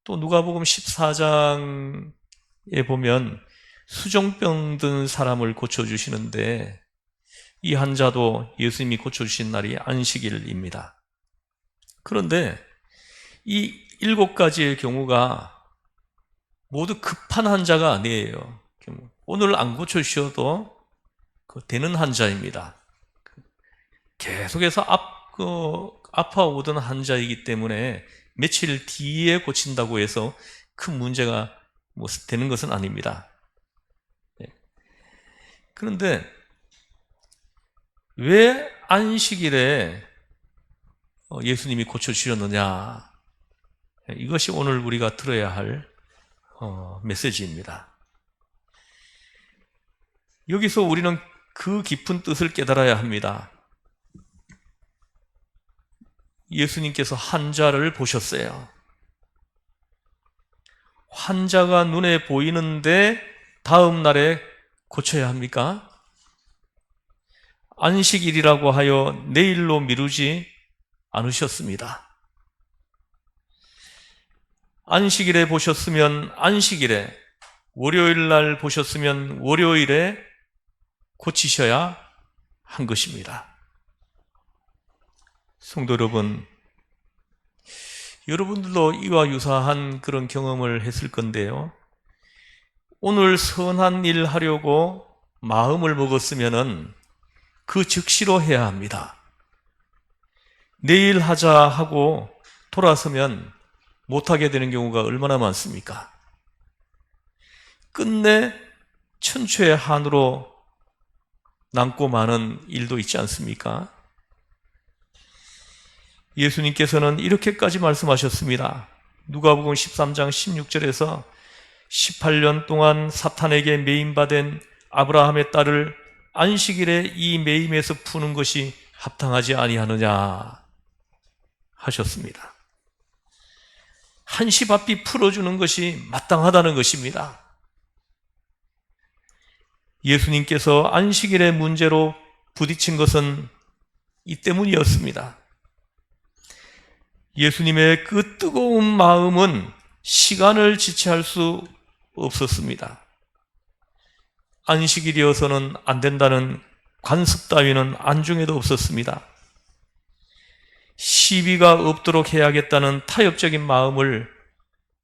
또 누가복음 14장에 보면 수종병 든 사람을 고쳐주시는데 이 환자도 예수님이 고쳐주신 날이 안식일입니다. 그런데 이 7가지의 경우가 모두 급한 환자가 아니에요. 오늘 안 고쳐주셔도 되는 환자입니다. 계속해서 아파오던 환자이기 때문에 며칠 뒤에 고친다고 해서 큰 문제가 되는 것은 아닙니다. 그런데 왜 안식일에 예수님이 고쳐주셨느냐? 이것이 오늘 우리가 들어야 할 메시지입니다. 여기서 우리는 그 깊은 뜻을 깨달아야 합니다. 예수님께서 환자를 보셨어요. 환자가 눈에 보이는데 다음 날에 고쳐야 합니까? 안식일이라고 하여 내일로 미루지 않으셨습니다. 안식일에 보셨으면 안식일에, 월요일 날 보셨으면 월요일에 고치셔야 한 것입니다. 성도 여러분, 여러분들도 이와 유사한 그런 경험을 했을 건데요. 오늘 선한 일 하려고 마음을 먹었으면은 그 즉시로 해야 합니다. 내일 하자 하고 돌아서면 못하게 되는 경우가 얼마나 많습니까? 끝내 천추의 한으로 남고 마는 일도 있지 않습니까? 예수님께서는 이렇게까지 말씀하셨습니다. 누가복음 13장 16절에서 18년 동안 사탄에게 매임받은 아브라함의 딸을 안식일에 이 매임에서 푸는 것이 합당하지 아니하느냐 하셨습니다. 한시바삐 풀어주는 것이 마땅하다는 것입니다. 예수님께서 안식일의 문제로 부딪힌 것은 이 때문이었습니다. 예수님의 그 뜨거운 마음은 시간을 지체할 수 없었습니다. 안식일이어서는 안 된다는 관습 따위는 안중에도 없었습니다. 시비가 없도록 해야겠다는 타협적인 마음을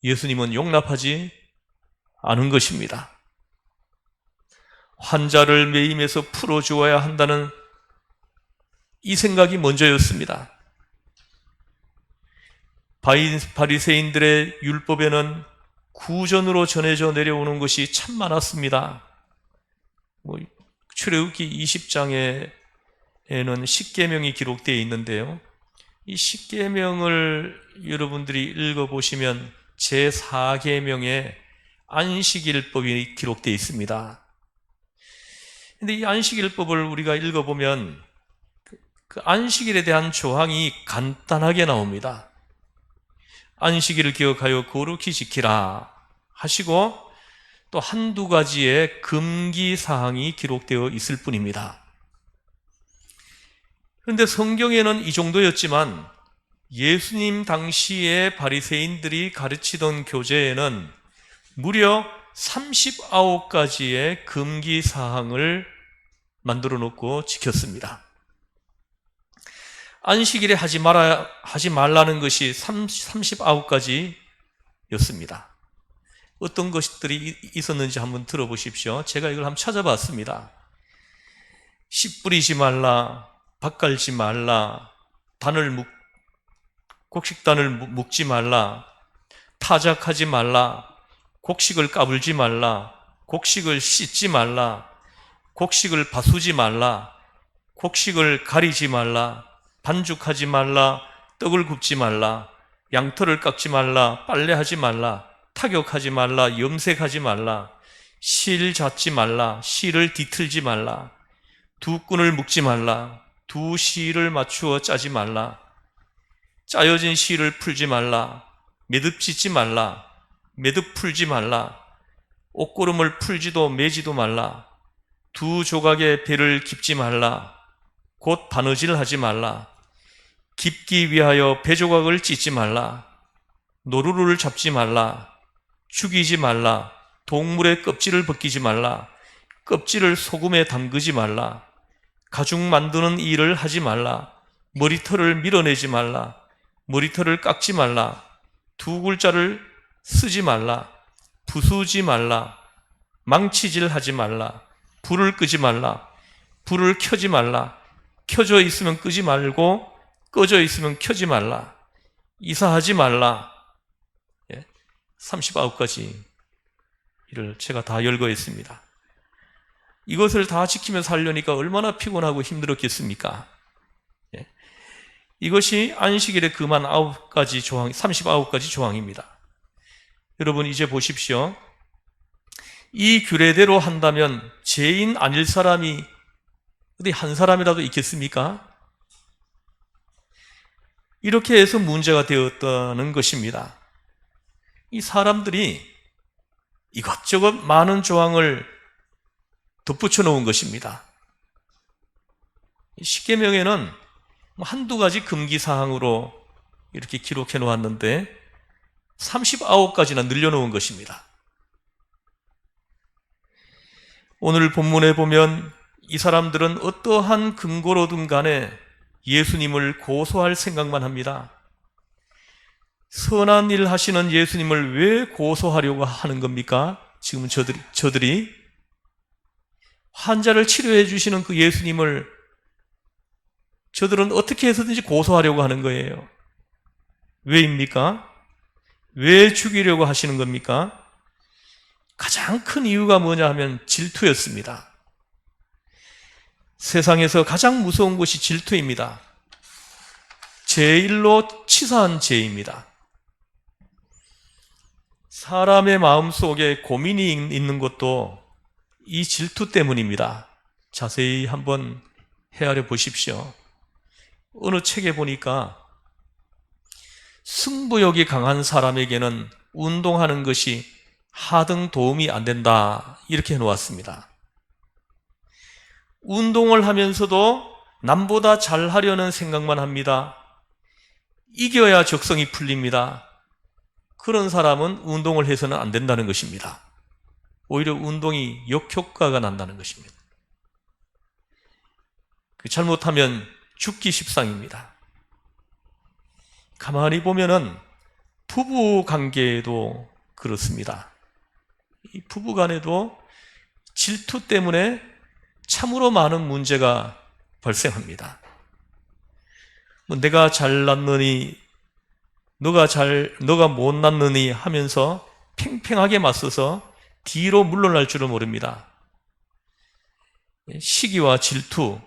예수님은 용납하지 않은 것입니다. 환자를 매임에서 풀어주어야 한다는 이 생각이 먼저였습니다. 바리새인들의 율법에는 구전으로 전해져 내려오는 것이 참 많았습니다. 출애굽기 20장에는 십계명이 기록되어 있는데요. 이 십계명을 여러분들이 읽어보시면 제4계명에 안식일법이 기록되어 있습니다. 그런데 이 안식일법을 우리가 읽어보면 그 안식일에 대한 조항이 간단하게 나옵니다. 안식일을 기억하여 거룩히 지키라 하시고 또 한두 가지의 금기 사항이 기록되어 있을 뿐입니다. 그런데 성경에는 이 정도였지만 예수님 당시에 바리새인들이 가르치던 교재에는 무려 39가지의 금기 사항을 만들어 놓고 지켰습니다. 안식일에 하지 말라는 것이 39가지였습니다. 어떤 것들이 있었는지 한번 들어보십시오. 제가 이걸 한번 찾아봤습니다. 씨 뿌리지 말라, 밭 갈지 말라, 곡식단을 묶지 말라, 타작하지 말라, 곡식을 까불지 말라, 곡식을 씻지 말라, 곡식을 바수지 말라, 곡식을 가리지 말라, 반죽하지 말라, 떡을 굽지 말라, 양털을 깎지 말라, 빨래하지 말라, 타격하지 말라, 염색하지 말라, 실 잡지 말라, 실을 뒤틀지 말라, 두 끈을 묶지 말라, 두 실을 맞추어 짜지 말라, 짜여진 실을 풀지 말라, 매듭 짓지 말라, 매듭 풀지 말라, 옷고름을 풀지도 매지도 말라, 두 조각의 배를 깁지 말라, 곧 바느질 하지 말라, 깁기 위하여 배조각을 찢지 말라, 노루를 잡지 말라, 죽이지 말라, 동물의 껍질을 벗기지 말라, 껍질을 소금에 담그지 말라, 가죽 만드는 일을 하지 말라, 머리털을 밀어내지 말라, 머리털을 깎지 말라, 두 글자를 쓰지 말라, 부수지 말라, 망치질 하지 말라, 불을 끄지 말라, 불을 켜지 말라, 켜져 있으면 끄지 말고 꺼져 있으면 켜지 말라, 이사하지 말라. 39가지 일을 제가 다 열거했습니다. 이것을 다 지키며 살려니까 얼마나 피곤하고 힘들었겠습니까? 이것이 안식일에 금한 9가지 조항, 39가지 조항입니다. 여러분 이제 보십시오. 이 규례대로 한다면 죄인 아닐 사람이 어디 한 사람이라도 있겠습니까? 이렇게 해서 문제가 되었다는 것입니다. 이 사람들이 이것저것 많은 조항을 덧붙여 놓은 것입니다. 십계명에는 한두 가지 금기사항으로 이렇게 기록해 놓았는데 39가지나 늘려놓은 것입니다. 오늘 본문에 보면 이 사람들은 어떠한 근거로든 간에 예수님을 고소할 생각만 합니다. 선한 일 하시는 예수님을 왜 고소하려고 하는 겁니까? 지금 저들이 환자를 치료해 주시는 그 예수님을 저들은 어떻게 해서든지 고소하려고 하는 거예요. 왜입니까? 왜 죽이려고 하시는 겁니까? 가장 큰 이유가 뭐냐 하면 질투였습니다. 세상에서 가장 무서운 것이 질투입니다. 제일로 치사한 죄입니다. 사람의 마음속에 고민이 있는 것도 이 질투 때문입니다. 자세히 한번 헤아려 보십시오. 어느 책에 보니까 승부욕이 강한 사람에게는 운동하는 것이 하등 도움이 안 된다, 이렇게 해놓았습니다. 운동을 하면서도 남보다 잘하려는 생각만 합니다. 이겨야 적성이 풀립니다. 그런 사람은 운동을 해서는 안 된다는 것입니다. 오히려 운동이 역효과가 난다는 것입니다. 잘못하면 죽기 십상입니다. 가만히 보면은 부부 관계에도 그렇습니다. 이 부부 간에도 질투 때문에 참으로 많은 문제가 발생합니다. 내가 잘났느니, 너가 못 났느니 하면서 팽팽하게 맞서서 뒤로 물러날 줄은 모릅니다. 시기와 질투,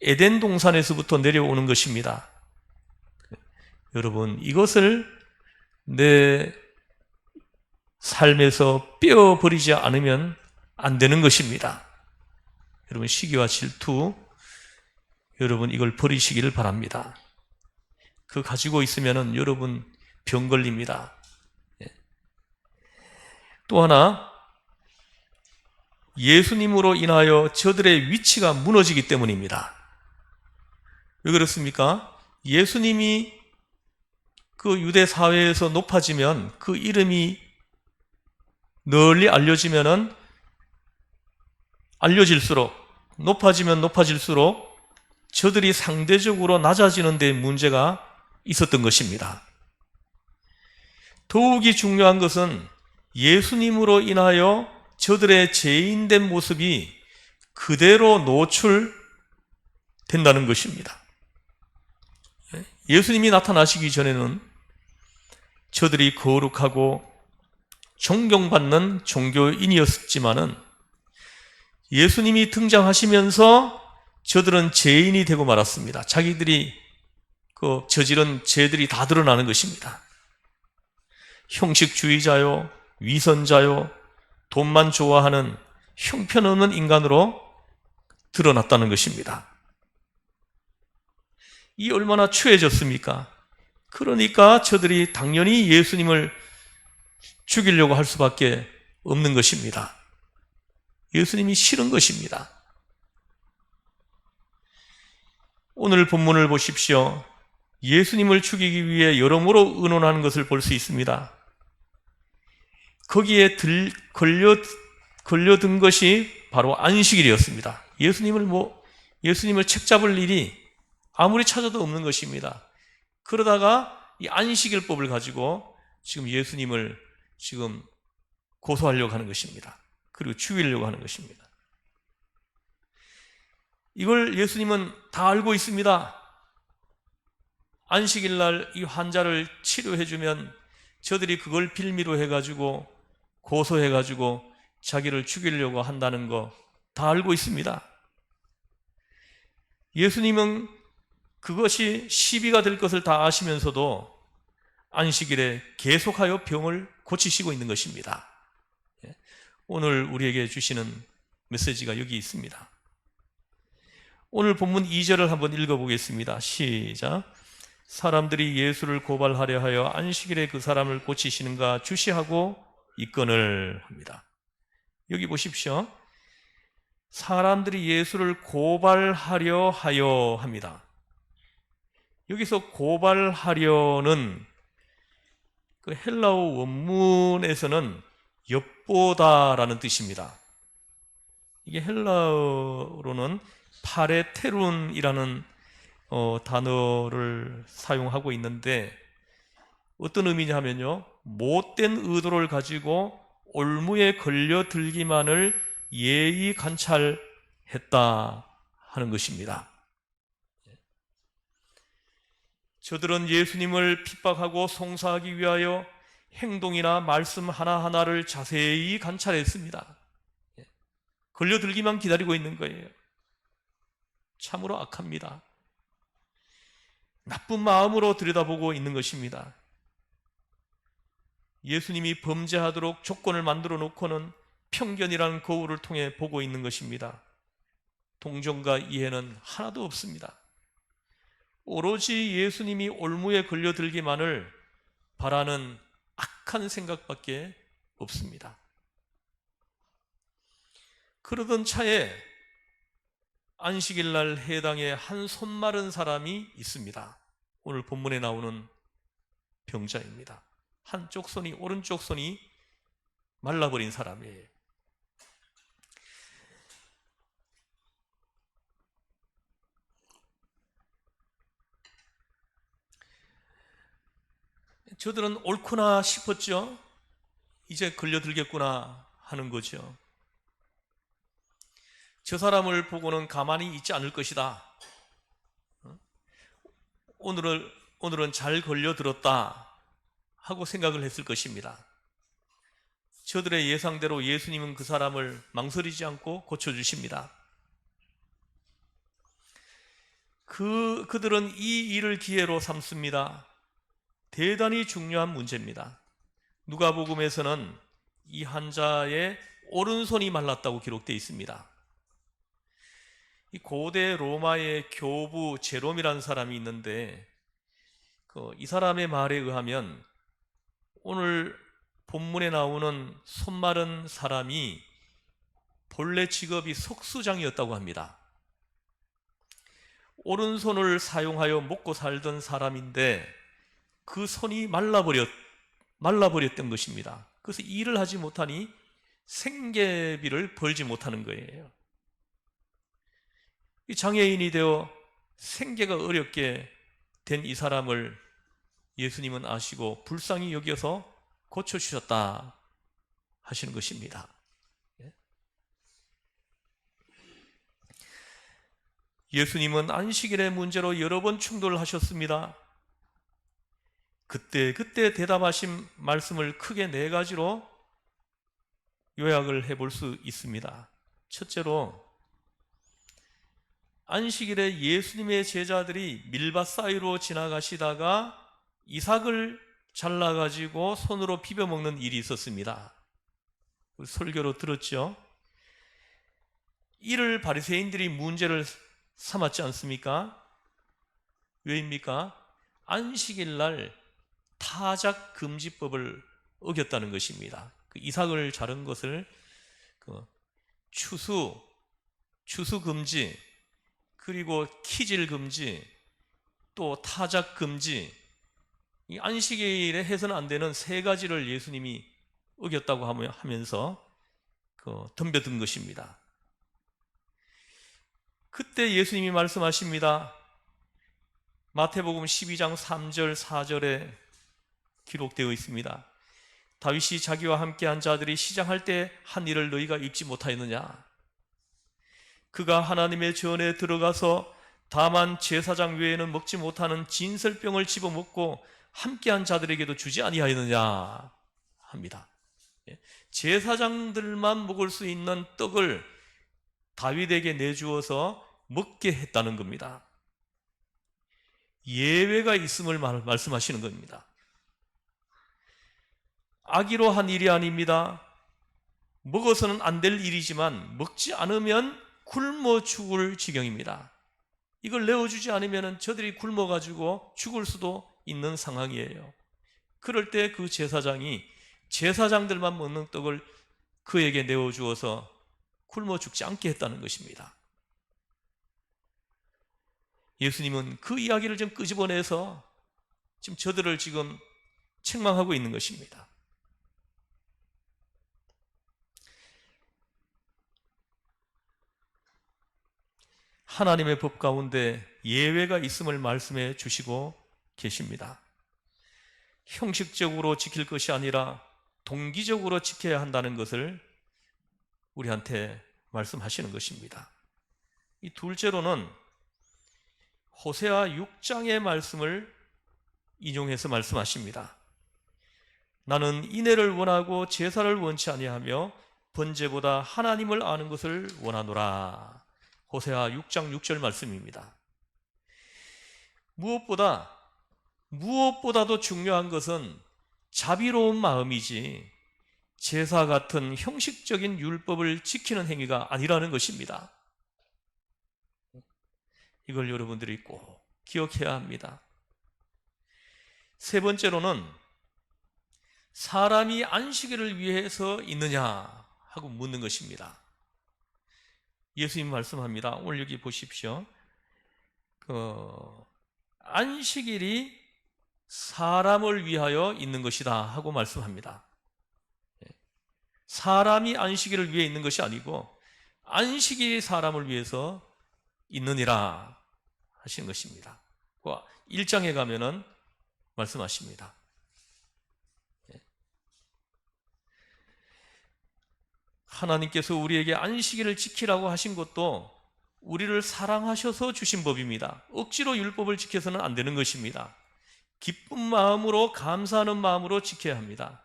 에덴 동산에서부터 내려오는 것입니다. 여러분, 이것을 내 삶에서 빼어버리지 않으면 안 되는 것입니다. 여러분, 시기와 질투, 여러분 이걸 버리시기를 바랍니다. 그거 가지고 있으면은 여러분 병 걸립니다. 또 하나, 예수님으로 인하여 저들의 위치가 무너지기 때문입니다. 왜 그렇습니까? 예수님이 그 유대 사회에서 높아지면, 그 이름이 널리 알려지면은 알려질수록, 높아지면 높아질수록 저들이 상대적으로 낮아지는 데 문제가 있었던 것입니다. 더욱이 중요한 것은 예수님으로 인하여 저들의 죄인된 모습이 그대로 노출된다는 것입니다. 예수님이 나타나시기 전에는 저들이 거룩하고 존경받는 종교인이었지만은 예수님이 등장하시면서 저들은 죄인이 되고 말았습니다. 자기들이 저지른 죄들이 다 드러나는 것입니다. 형식주의자요, 위선자요, 돈만 좋아하는 형편없는 인간으로 드러났다는 것입니다. 이 얼마나 추해졌습니까? 그러니까 저들이 당연히 예수님을 죽이려고 할 수밖에 없는 것입니다. 예수님이 싫은 것입니다. 오늘 본문을 보십시오. 예수님을 죽이기 위해 여러모로 의논하는 것을 볼 수 있습니다. 거기에 걸려든 것이 바로 안식일이었습니다. 예수님을 책잡을 일이 아무리 찾아도 없는 것입니다. 그러다가 이 안식일법을 가지고 지금 예수님을 지금 고소하려고 하는 것입니다. 그리고 죽이려고 하는 것입니다. 이걸 예수님은 다 알고 있습니다. 안식일 날 이 환자를 치료해주면 저들이 그걸 빌미로 해가지고 고소해가지고 자기를 죽이려고 한다는 거 다 알고 있습니다. 예수님은 그것이 시비가 될 것을 다 아시면서도 안식일에 계속하여 병을 고치시고 있는 것입니다. 오늘 우리에게 주시는 메시지가 여기 있습니다. 오늘 본문 2절을 한번 읽어보겠습니다. 시작. 사람들이 예수를 고발하려 하여 안식일에 그 사람을 고치시는가 주시하고 입건을 합니다. 여기 보십시오. 사람들이 예수를 고발하려 하여 합니다. 여기서 고발하려는 그 헬라어 원문에서는 엿보다라는 뜻입니다. 이게 헬라어로는 파레테룬이라는 단어를 사용하고 있는데 어떤 의미냐면요, 못된 의도를 가지고 올무에 걸려들기만을 예의 관찰했다 하는 것입니다. 저들은 예수님을 핍박하고 송사하기 위하여 행동이나 말씀 하나하나를 자세히 관찰했습니다. 걸려들기만 기다리고 있는 거예요. 참으로 악합니다. 나쁜 마음으로 들여다보고 있는 것입니다. 예수님이 범죄하도록 조건을 만들어 놓고는 편견이라는 거울을 통해 보고 있는 것입니다. 동정과 이해는 하나도 없습니다. 오로지 예수님이 올무에 걸려들기만을 바라는 악한 생각밖에 없습니다. 그러던 차에 안식일 날 해당에 한 손 마른 사람이 있습니다. 오늘 본문에 나오는 병자입니다. 한쪽 손이, 오른쪽 손이 말라버린 사람이에요. 저들은 옳구나 싶었죠. 이제 걸려들겠구나 하는 거죠. 저 사람을 보고는 가만히 있지 않을 것이다. 오늘은 잘 걸려들었다 하고 생각을 했을 것입니다. 저들의 예상대로 예수님은 그 사람을 망설이지 않고 고쳐주십니다. 그들은 이 일을 기회로 삼습니다. 대단히 중요한 문제입니다. 누가복음에서는 이 환자의 오른손이 말랐다고 기록되어 있습니다. 이 고대 로마의 교부 제롬이라는 사람이 있는데 이 사람의 말에 의하면 오늘 본문에 나오는 손 마른 사람이 본래 직업이 석수장이었다고 합니다. 오른손을 사용하여 먹고 살던 사람인데 그 손이 말라버렸던 것입니다. 그래서 일을 하지 못하니 생계비를 벌지 못하는 거예요. 이 장애인이 되어 생계가 어렵게 된 이 사람을 예수님은 아시고 불쌍히 여겨서 고쳐주셨다 하시는 것입니다. 예수님은 안식일의 문제로 여러 번 충돌하셨습니다. 그때 대답하신 말씀을 크게 네 가지로 요약을 해볼 수 있습니다. 첫째로, 안식일에 예수님의 제자들이 밀밭 사이로 지나가시다가 이삭을 잘라가지고 손으로 비벼 먹는 일이 있었습니다. 설교로 들었죠? 이를 바리새인들이 문제를 삼았지 않습니까? 왜입니까? 안식일 날 타작 금지법을 어겼다는 것입니다. 이삭을 자른 것을 추수 금지, 그리고 키질 금지, 또 타작 금지, 이 안식일에 해서는 안 되는 세 가지를 예수님이 어겼다고 하면서 덤벼든 것입니다. 그때 예수님이 말씀하십니다. 마태복음 12장 3절 4절에 기록되어 있습니다. 다윗이 자기와 함께한 자들이 시장할 때 한 일을 너희가 잊지 못하였느냐? 그가 하나님의 전에 들어가서 다만 제사장 외에는 먹지 못하는 진설병을 집어먹고 함께한 자들에게도 주지 아니하였느냐 합니다. 제사장들만 먹을 수 있는 떡을 다윗에게 내주어서 먹게 했다는 겁니다. 예외가 있음을 말씀하시는 겁니다. 악의로 한 일이 아닙니다. 먹어서는 안 될 일이지만 먹지 않으면 굶어 죽을 지경입니다. 이걸 내어주지 않으면 저들이 굶어가지고 죽을 수도 있는 상황이에요. 그럴 때 그 제사장이 제사장들만 먹는 떡을 그에게 내어주어서 굶어 죽지 않게 했다는 것입니다. 예수님은 그 이야기를 좀 끄집어내서 지금 저들을 지금 책망하고 있는 것입니다. 하나님의 법 가운데 예외가 있음을 말씀해 주시고 계십니다. 형식적으로 지킬 것이 아니라 동기적으로 지켜야 한다는 것을 우리한테 말씀하시는 것입니다. 이 둘째로는 호세아 6장의 말씀을 인용해서 말씀하십니다. 나는 인애를 원하고 제사를 원치 아니하며 번제보다 하나님을 아는 것을 원하노라. 호세아 6장 6절 말씀입니다. 무엇보다도 중요한 것은 자비로운 마음이지 제사 같은 형식적인 율법을 지키는 행위가 아니라는 것입니다. 이걸 여러분들이 꼭 기억해야 합니다. 세 번째로는 사람이 안식일을 위해서 있느냐 하고 묻는 것입니다. 예수님 말씀합니다. 오늘 여기 보십시오. 안식일이 사람을 위하여 있는 것이다 하고 말씀합니다. 사람이 안식일을 위해 있는 것이 아니고 안식일이 사람을 위해서 있느니라 하시는 것입니다. 1장에 가면은 말씀하십니다. 하나님께서 우리에게 안식일을 지키라고 하신 것도 우리를 사랑하셔서 주신 법입니다. 억지로 율법을 지켜서는 안 되는 것입니다. 기쁜 마음으로 감사하는 마음으로 지켜야 합니다.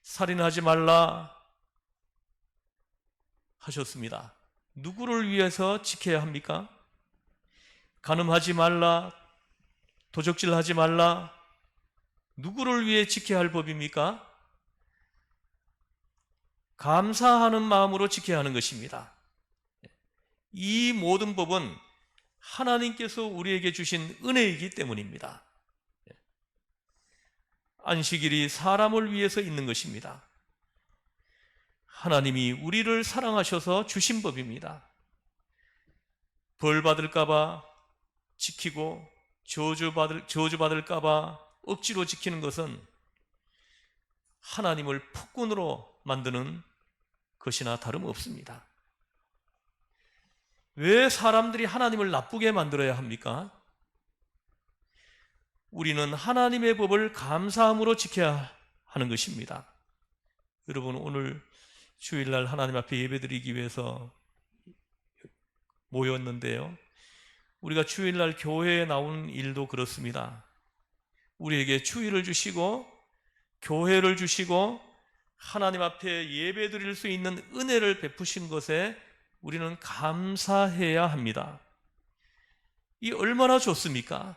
살인하지 말라 하셨습니다. 누구를 위해서 지켜야 합니까? 간음하지 말라, 도적질하지 말라, 누구를 위해 지켜야 할 법입니까? 감사하는 마음으로 지켜야 하는 것입니다. 이 모든 법은 하나님께서 우리에게 주신 은혜이기 때문입니다. 안식일이 사람을 위해서 있는 것입니다. 하나님이 우리를 사랑하셔서 주신 법입니다. 벌 받을까봐 지키고 저주받을까봐 억지로 지키는 것은 하나님을 폭군으로 만드는 것이나 다름없습니다. 왜 사람들이 하나님을 나쁘게 만들어야 합니까? 우리는 하나님의 법을 감사함으로 지켜야 하는 것입니다. 여러분, 오늘 주일날 하나님 앞에 예배드리기 위해서 모였는데요. 우리가 주일날 교회에 나오는 일도 그렇습니다. 우리에게 주일을 주시고 교회를 주시고 하나님 앞에 예배드릴 수 있는 은혜를 베푸신 것에 우리는 감사해야 합니다. 이 얼마나 좋습니까?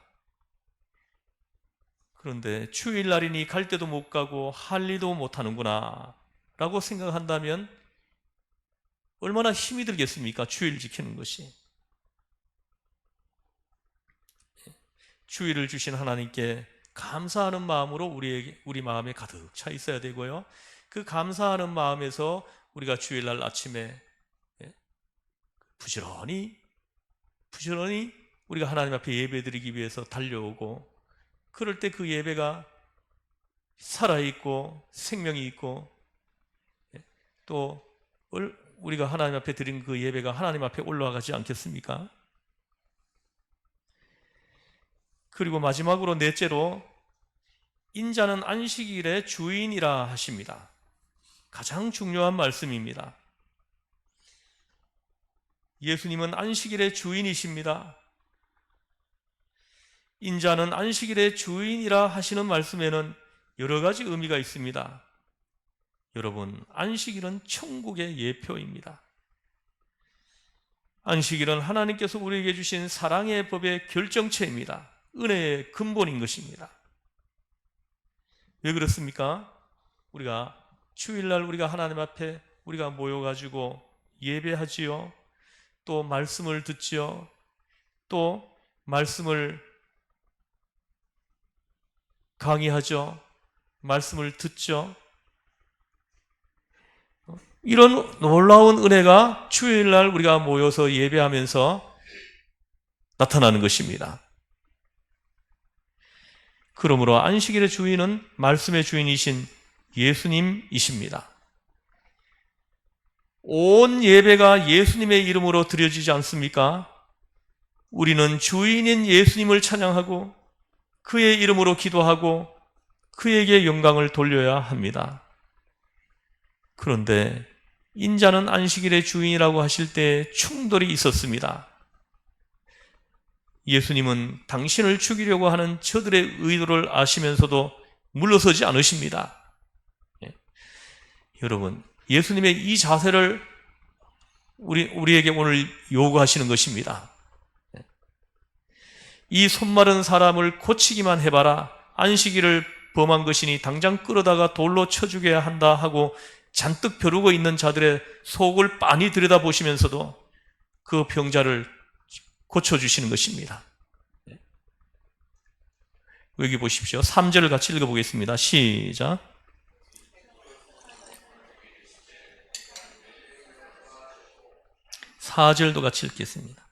그런데 주일날이니 갈 데도 못 가고 할 일도 못 하는구나 라고 생각한다면 얼마나 힘이 들겠습니까? 주일 지키는 것이. 주일을 주신 하나님께 감사하는 마음으로 우리 마음에 가득 차 있어야 되고요. 그 감사하는 마음에서 우리가 주일날 아침에 부지런히 우리가 하나님 앞에 예배드리기 위해서 달려오고, 그럴 때 그 예배가 살아있고 생명이 있고, 또 우리가 하나님 앞에 드린 그 예배가 하나님 앞에 올라가지 않겠습니까? 그리고 마지막으로 넷째로, 인자는 안식일의 주인이라 하십니다. 가장 중요한 말씀입니다. 예수님은 안식일의 주인이십니다. 인자는 안식일의 주인이라 하시는 말씀에는 여러 가지 의미가 있습니다. 여러분, 안식일은 천국의 예표입니다. 안식일은 하나님께서 우리에게 주신 사랑의 법의 결정체입니다. 은혜의 근본인 것입니다. 왜 그렇습니까? 우리가 주일날 우리가 하나님 앞에 우리가 모여가지고 예배하지요. 또 말씀을 듣지요. 또 말씀을 강의하죠. 말씀을 듣죠. 이런 놀라운 은혜가 주일날 우리가 모여서 예배하면서 나타나는 것입니다. 그러므로 안식일의 주인은 말씀의 주인이신 예수님이십니다. 온 예배가 예수님의 이름으로 드려지지 않습니까? 우리는 주인인 예수님을 찬양하고 그의 이름으로 기도하고 그에게 영광을 돌려야 합니다. 그런데 인자는 안식일의 주인이라고 하실 때 충돌이 있었습니다. 예수님은 당신을 죽이려고 하는 저들의 의도를 아시면서도 물러서지 않으십니다. 여러분, 예수님의 이 자세를 우리에게 오늘 요구하시는 것입니다. 이 손마른 사람을 고치기만 해봐라. 안식일을 범한 것이니 당장 끌어다가 돌로 쳐 죽여야 한다 하고 잔뜩 벼르고 있는 자들의 속을 빤히 들여다보시면서도 그 병자를 고쳐주시는 것입니다. 여기 보십시오. 3절을 같이 읽어보겠습니다. 시작. 사절도 같이 읽겠습니다.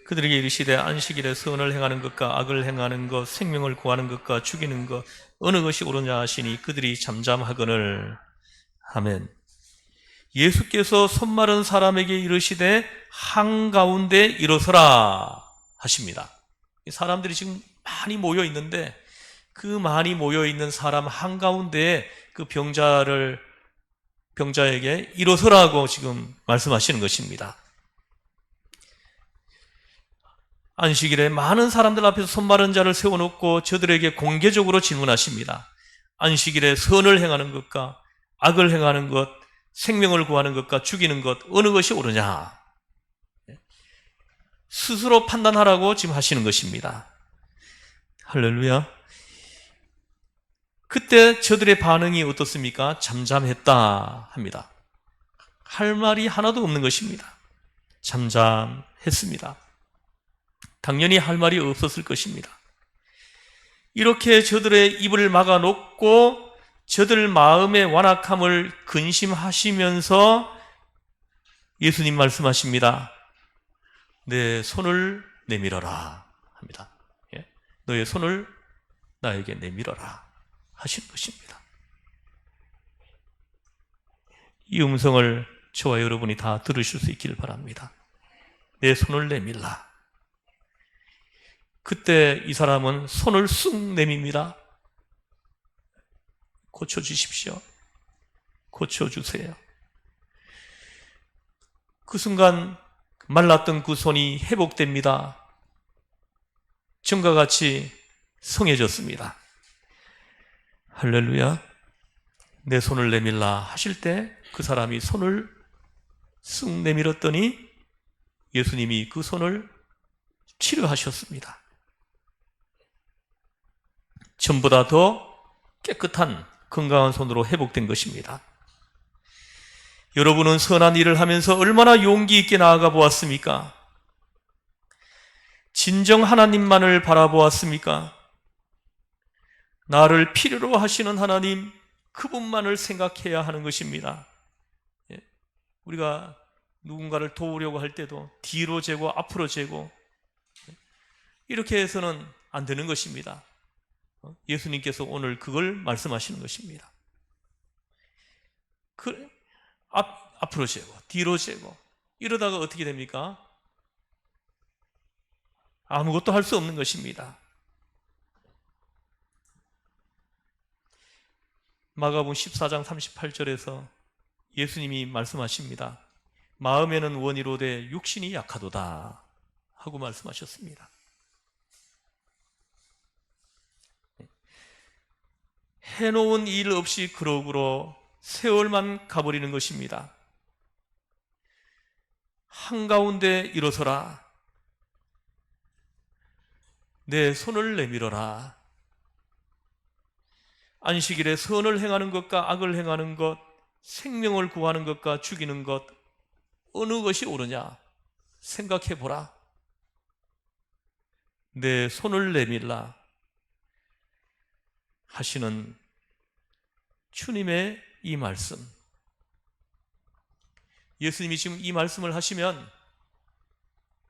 그들에게 이르시되 안식일에 선을 행하는 것과 악을 행하는 것, 생명을 구하는 것과 죽이는 것, 어느 것이 옳으냐 하시니 그들이 잠잠하거늘. 아멘. 예수께서 손마른 사람에게 이르시되 한가운데 일어서라 하십니다. 사람들이 지금 많이 모여 있는데 그 많이 모여 있는 사람 한가운데에 그 병자에게 일어서라고 지금 말씀하시는 것입니다. 안식일에 많은 사람들 앞에서 손마른 자를 세워놓고 저들에게 공개적으로 질문하십니다. 안식일에 선을 행하는 것과 악을 행하는 것, 생명을 구하는 것과 죽이는 것, 어느 것이 옳으냐? 스스로 판단하라고 지금 하시는 것입니다. 할렐루야. 그때 저들의 반응이 어떻습니까? 잠잠했다 합니다. 할 말이 하나도 없는 것입니다. 잠잠했습니다. 당연히 할 말이 없었을 것입니다. 이렇게 저들의 입을 막아놓고 저들 마음의 완악함을 근심하시면서 예수님 말씀하십니다. 내 손을 내밀어라 합니다. 너의 손을 나에게 내밀어라 하신 것입니다. 이 음성을 저와 여러분이 다 들으실 수 있기를 바랍니다. 내 손을 내밀라. 그때 이 사람은 손을 쑥 내밉니다. 고쳐주십시오. 고쳐주세요. 그 순간 말랐던 그 손이 회복됩니다. 전과 같이 성해졌습니다. 할렐루야. 내 손을 내밀라 하실 때 그 사람이 손을 쑥 내밀었더니 예수님이 그 손을 치료하셨습니다. 전보다 더 깨끗한 건강한 손으로 회복된 것입니다. 여러분은 선한 일을 하면서 얼마나 용기 있게 나아가 보았습니까? 진정 하나님만을 바라보았습니까? 나를 필요로 하시는 하나님, 그분만을 생각해야 하는 것입니다. 우리가 누군가를 도우려고 할 때도 뒤로 재고 앞으로 재고 이렇게 해서는 안 되는 것입니다. 예수님께서 오늘 그걸 말씀하시는 것입니다. 앞으로 재고 뒤로 재고 이러다가 어떻게 됩니까? 아무것도 할 수 없는 것입니다. 마가복음 14장 38절에서 예수님이 말씀하십니다. 마음에는 원이로되 육신이 약하도다 하고 말씀하셨습니다. 해놓은 일 없이 그러구로 세월만 가버리는 것입니다. 한가운데 일어서라. 내 손을 내밀어라. 안식일에 선을 행하는 것과 악을 행하는 것, 생명을 구하는 것과 죽이는 것, 어느 것이 옳으냐 생각해 보라. 내 손을 내밀라 하시는 주님의 이 말씀. 예수님이 지금 이 말씀을 하시면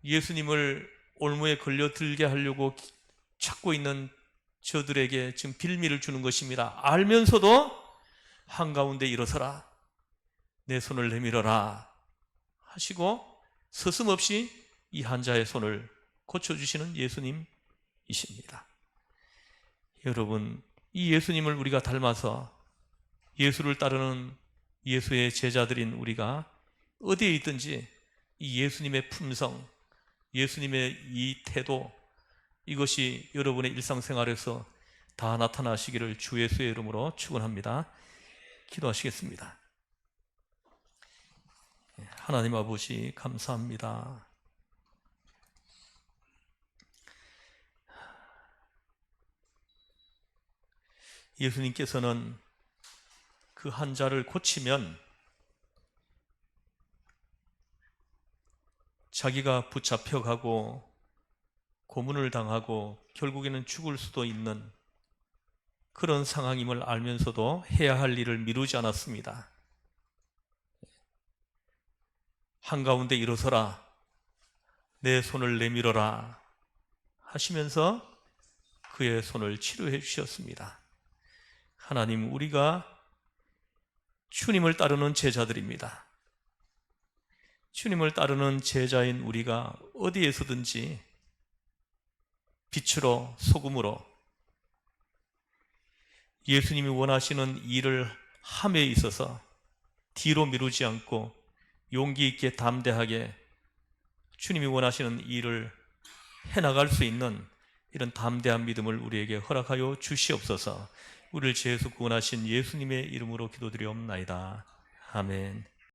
예수님을 올무에 걸려들게 하려고 찾고 있는 저들에게 지금 빌미를 주는 것입니다. 알면서도 한가운데 일어서라. 내 손을 내밀어라 하시고 서슴없이 이 환자의 손을 고쳐주시는 예수님이십니다. 여러분, 이 예수님을 우리가 닮아서 예수를 따르는 예수의 제자들인 우리가 어디에 있든지 이 예수님의 품성, 예수님의 이 태도, 이것이 여러분의 일상생활에서 다 나타나시기를 주 예수의 이름으로 축원합니다. 기도하시겠습니다. 하나님 아버지 감사합니다. 예수님께서는 그 환자를 고치면 자기가 붙잡혀가고 고문을 당하고 결국에는 죽을 수도 있는 그런 상황임을 알면서도 해야 할 일을 미루지 않았습니다. 한가운데 일어서라. 내 손을 내밀어라 하시면서 그의 손을 치료해 주셨습니다. 하나님, 우리가 주님을 따르는 제자들입니다. 주님을 따르는 제자인 우리가 어디에서든지 빛으로 소금으로 예수님이 원하시는 일을 함에 있어서 뒤로 미루지 않고 용기 있게 담대하게 주님이 원하시는 일을 해나갈 수 있는 이런 담대한 믿음을 우리에게 허락하여 주시옵소서. 우리를 죄에서 구원하신 예수님의 이름으로 기도드리옵나이다. 아멘.